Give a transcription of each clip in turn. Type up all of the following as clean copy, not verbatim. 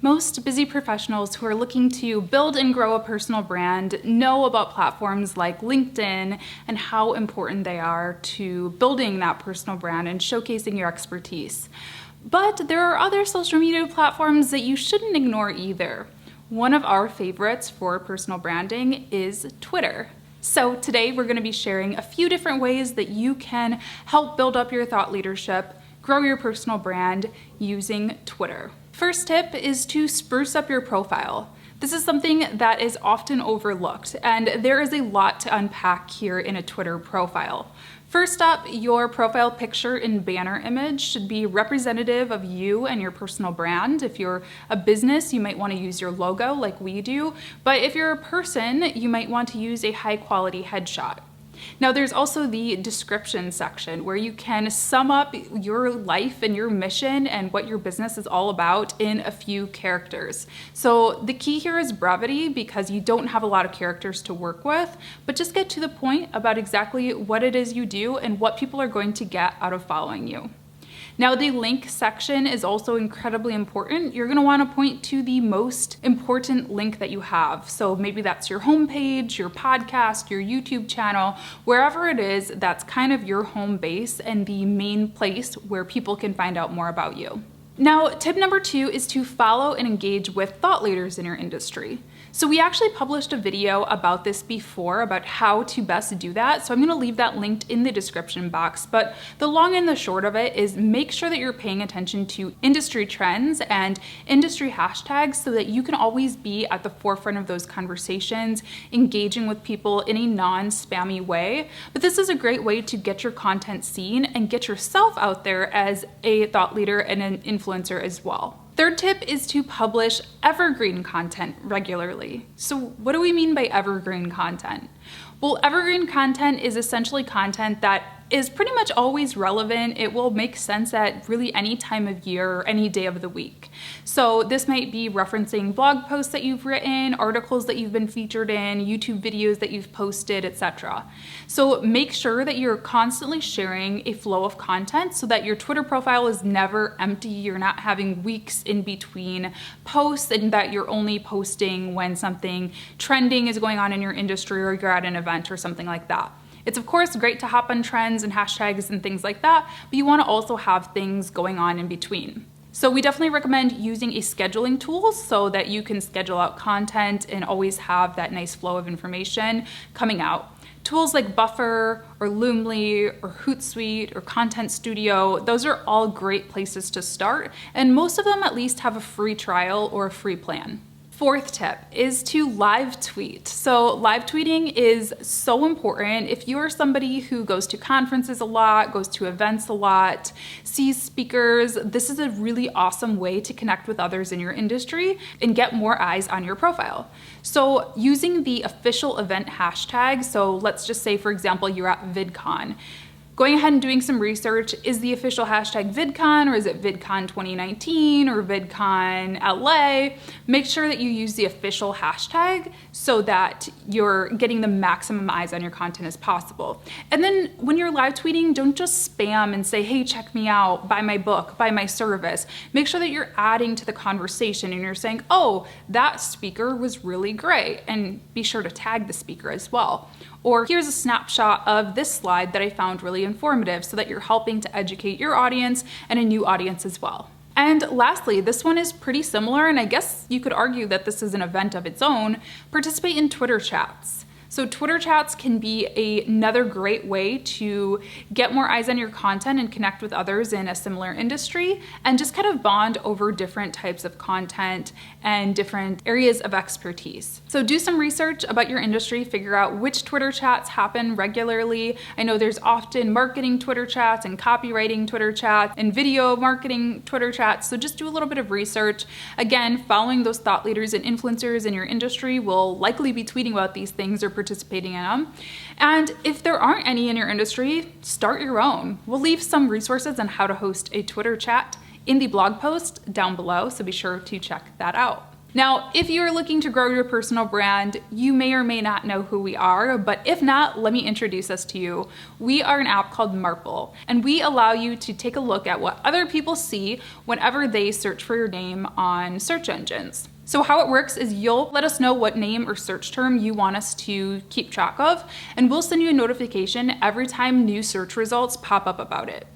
Most busy professionals who are looking to build and grow a personal brand know about platforms like LinkedIn and how important they are to building that personal brand and showcasing your expertise. But there are other social media platforms that you shouldn't ignore either. One of our favorites for personal branding is Twitter. So today we're going to be sharing a few different ways that you can help build up your thought leadership, grow your personal brand using Twitter. First tip is to spruce up your profile. This is something that is often overlooked, and there is a lot to unpack here in a Twitter profile. First up, your profile picture and banner image should be representative of you and your personal brand. If you're a business, you might want to use your logo like we do, but if you're a person, you might want to use a high-quality headshot. Now there's also the description section where you can sum up your life and your mission and what your business is all about in a few characters. So the key here is brevity because you don't have a lot of characters to work with, but just get to the point about exactly what it is you do and what people are going to get out of following you. Now the link section is also incredibly important. You're going to want to point to the most important link that you have. So maybe that's your homepage, your podcast, your YouTube channel, wherever it is, that's kind of your home base and the main place where people can find out more about you. Now, tip number 2 is to follow and engage with thought leaders in your industry. So we actually published a video about this before, about how to best do that. So I'm gonna leave that linked in the description box. But the long and the short of it is make sure that you're paying attention to industry trends and industry hashtags so that you can always be at the forefront of those conversations, engaging with people in a non-spammy way. But this is a great way to get your content seen and get yourself out there as a thought leader and an influencer as well. Third tip is to publish evergreen content regularly. So what do we mean by evergreen content? Well, evergreen content is essentially content that is pretty much always relevant. It will make sense at really any time of year or any day of the week. So this might be referencing blog posts that you've written, articles that you've been featured in, YouTube videos that you've posted, etc. So make sure that you're constantly sharing a flow of content so that your Twitter profile is never empty. You're not having weeks in between posts and that you're only posting when something trending is going on in your industry or you're at an event or something like that. It's of course great to hop on trends and hashtags and things like that, but you want to also have things going on in between. So we definitely recommend using a scheduling tool so that you can schedule out content and always have that nice flow of information coming out. Tools like Buffer or Loomly or Hootsuite or Content Studio, those are all great places to start, and most of them at least have a free trial or a free plan. Fourth tip is to live tweet. So live tweeting is so important. If you are somebody who goes to conferences a lot, goes to events a lot, sees speakers, this is a really awesome way to connect with others in your industry and get more eyes on your profile. So using the official event hashtag, so let's just say, for example, you're at VidCon. Going ahead and doing some research, is the official hashtag VidCon or is it VidCon 2019 or VidCon LA? Make sure that you use the official hashtag so that you're getting the maximum eyes on your content as possible. And then when you're live tweeting, don't just spam and say, hey, check me out, buy my book, buy my service. Make sure that you're adding to the conversation and you're saying, oh, that speaker was really great. And be sure to tag the speaker as well. Or here's a snapshot of this slide that I found really informative so that you're helping to educate your audience and a new audience as well. And lastly, this one is pretty similar, and I guess you could argue that this is an event of its own. Participate in Twitter chats. So Twitter chats can be another great way to get more eyes on your content and connect with others in a similar industry and just kind of bond over different types of content and different areas of expertise. So do some research about your industry, figure out which Twitter chats happen regularly. I know there's often marketing Twitter chats and copywriting Twitter chats and video marketing Twitter chats. So just do a little bit of research. Again, following those thought leaders and influencers in your industry will likely be tweeting about these things or participating in them. And if there aren't any in your industry, start your own. We'll leave some resources on how to host a Twitter chat in the blog post down below, so be sure to check that out. Now, if you're looking to grow your personal brand, you may or may not know who we are, but if not, let me introduce us to you. We are an app called Marple, and we allow you to take a look at what other people see whenever they search for your name on search engines. So how it works is you'll let us know what name or search term you want us to keep track of, and we'll send you a notification every time new search results pop up about it.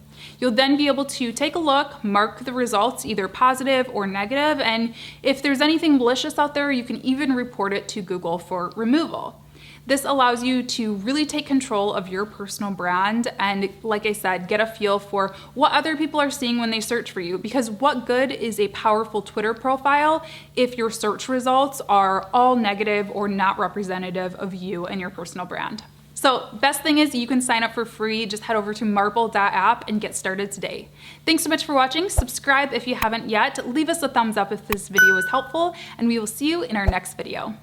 You'll then be able to take a look, mark the results either positive or negative, and if there's anything malicious out there, you can even report it to Google for removal. This allows you to really take control of your personal brand and, like I said, get a feel for what other people are seeing when they search for you, because what good is a powerful Twitter profile if your search results are all negative or not representative of you and your personal brand? So best thing is you can sign up for free. Just head over to marple.app and get started today. Thanks so much for watching. Subscribe if you haven't yet. Leave us a thumbs up if this video was helpful, and we will see you in our next video.